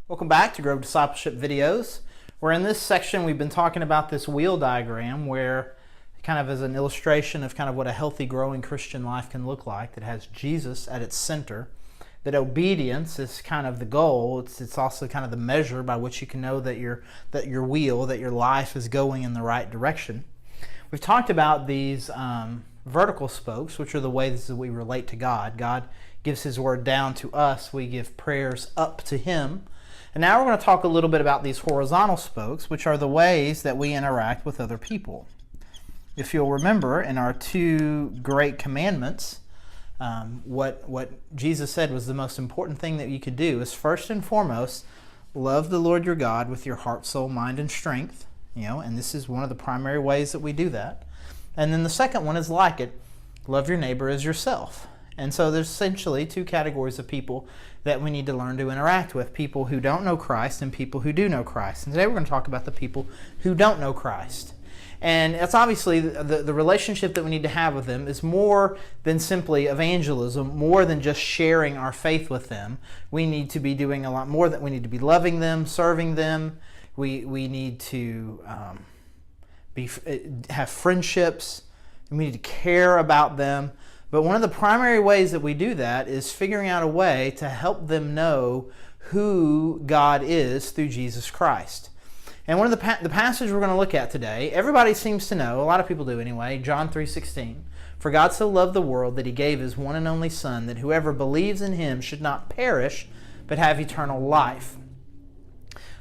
Welcome back to Grow Discipleship videos. Where in this section we've been talking about this wheel diagram where kind of as an illustration of kind of what a healthy growing Christian life can look like that has Jesus at its center. That obedience is kind of the goal. It's also kind of the measure by which you can know that your life is going in the right direction. We've talked about these vertical spokes, which are the ways that we relate to God. God gives His word down to us. We give prayers up to Him. And now we're going to talk a little bit about these horizontal spokes, which are the ways that we interact with other people. If you'll remember, in our two great commandments, what Jesus said was the most important thing that you could do is first and foremost, love the Lord your God with your heart, soul, mind, and strength. And this is one of the primary ways that we do that. And then the second one is like it, love your neighbor as yourself. And so there's essentially two categories of people that we need to learn to interact with, people who don't know Christ and people who do know Christ. And today we're going to talk about the people who don't know Christ. And it's obviously the relationship that we need to have with them is more than simply evangelism, more than just sharing our faith with them. We need to be doing a lot more. That we need to be loving them, serving them. We need to have friendships. We need to care about them. But one of the primary ways that we do that is figuring out a way to help them know who God is through Jesus Christ. And one of the passage we're going to look at today, everybody seems to know, a lot of people do anyway, John 3:16. For God so loved the world that He gave His one and only Son, that whoever believes in Him should not perish, but have eternal life.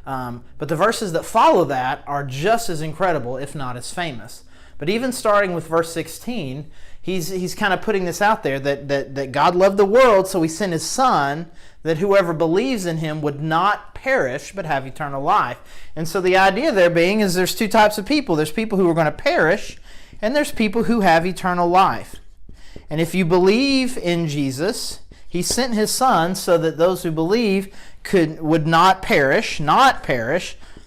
But the verses that follow that are just as incredible, if not as famous. But even starting with verse 16, he's kind of putting this out there that God loved the world, so He sent His Son, that whoever believes in Him would not perish, but have eternal life. And so the idea there being is there's two types of people. There's people who are going to perish, and there's people who have eternal life. And if you believe in Jesus, He sent His Son so that those who believe would not perish,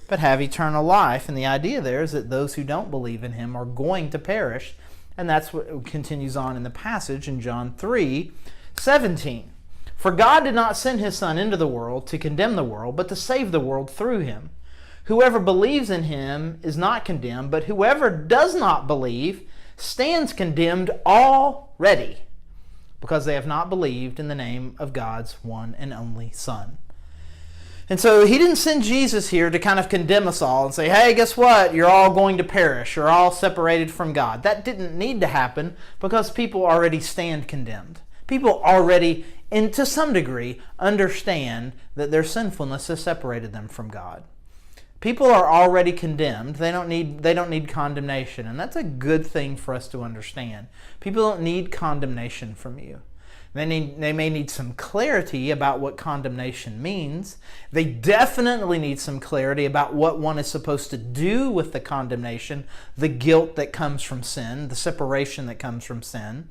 but have eternal life. And the idea there is that those who don't believe in Him are going to perish. And that's what continues on in the passage in John 3:17. For God did not send His Son into the world to condemn the world, but to save the world through Him. Whoever believes in Him is not condemned, but whoever does not believe stands condemned already, because they have not believed in the name of God's one and only Son. And so He didn't send Jesus here to kind of condemn us all and say, hey, guess what? You're all going to perish. You're all separated from God. That didn't need to happen because people already stand condemned. People already, and to some degree, understand that their sinfulness has separated them from God. People are already condemned. They don't need condemnation. And that's a good thing for us to understand. People don't need condemnation from you. They may need some clarity about what condemnation means. They definitely need some clarity about what one is supposed to do with the condemnation, the guilt that comes from sin, the separation that comes from sin.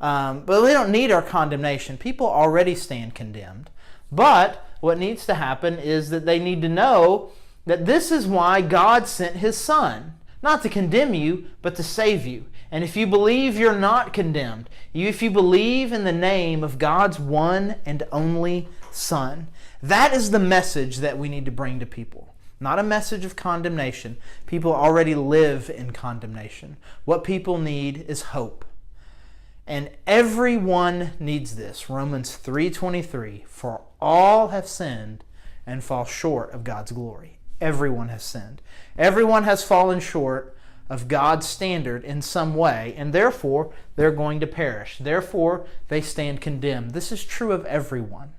But they don't need our condemnation. People already stand condemned. But what needs to happen is that they need to know that this is why God sent His Son. Not to condemn you, but to save you. And if you believe, you're not condemned. If you believe in the name of God's one and only Son, that is the message that we need to bring to people. Not a message of condemnation. People already live in condemnation. What people need is hope. And everyone needs this. Romans 3:23, for all have sinned and fall short of God's glory. Everyone has sinned. Everyone has fallen short of God's standard in some way, and therefore they're going to perish. Therefore, they stand condemned. This is true of everyone.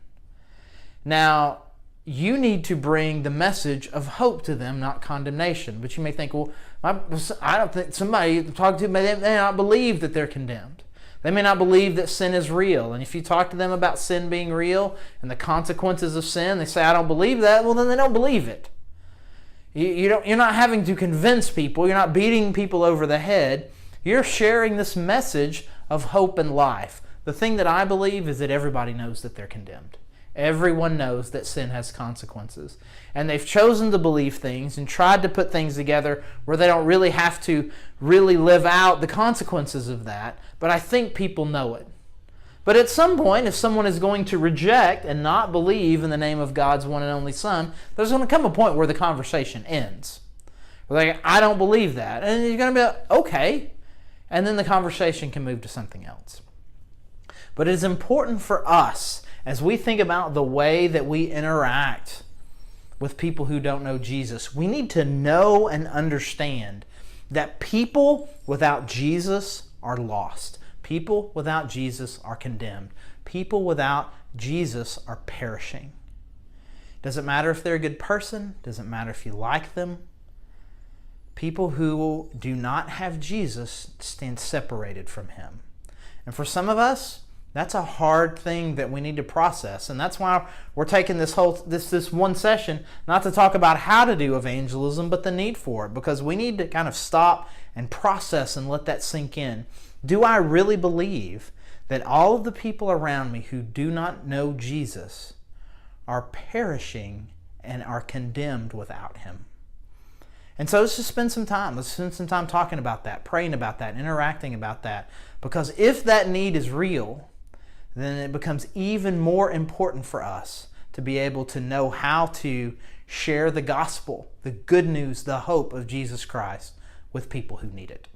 Now, you need to bring the message of hope to them, not condemnation. But you may think, well, I don't think somebody talk to me, they may not believe that they're condemned. They may not believe that sin is real. And if you talk to them about sin being real and the consequences of sin, they say, I don't believe that. Well, then they don't believe it. You're not having to convince people. You're not beating people over the head. You're sharing this message of hope and life. The thing that I believe is that everybody knows that they're condemned. Everyone knows that sin has consequences. And they've chosen to believe things and tried to put things together where they don't really have to really live out the consequences of that. But I think people know it. But at some point, if someone is going to reject and not believe in the name of God's one and only Son, there's going to come a point where the conversation ends. Like, I don't believe that. And you're going to be like, okay. And then the conversation can move to something else. But it is important for us, as we think about the way that we interact with people who don't know Jesus, we need to know and understand that people without Jesus are lost. People without Jesus are condemned. People without Jesus are perishing. Doesn't matter if they're a good person. Doesn't matter if you like them. People who do not have Jesus stand separated from Him. And for some of us, that's a hard thing that we need to process. And that's why we're taking this one session not to talk about how to do evangelism, but the need for it. Because we need to kind of stop and process and let that sink in. Do I really believe that all of the people around me who do not know Jesus are perishing and are condemned without Him? And so let's just spend some time. Let's spend some time talking about that, praying about that, interacting about that. Because if that need is real, then it becomes even more important for us to be able to know how to share the gospel, the good news, the hope of Jesus Christ with people who need it.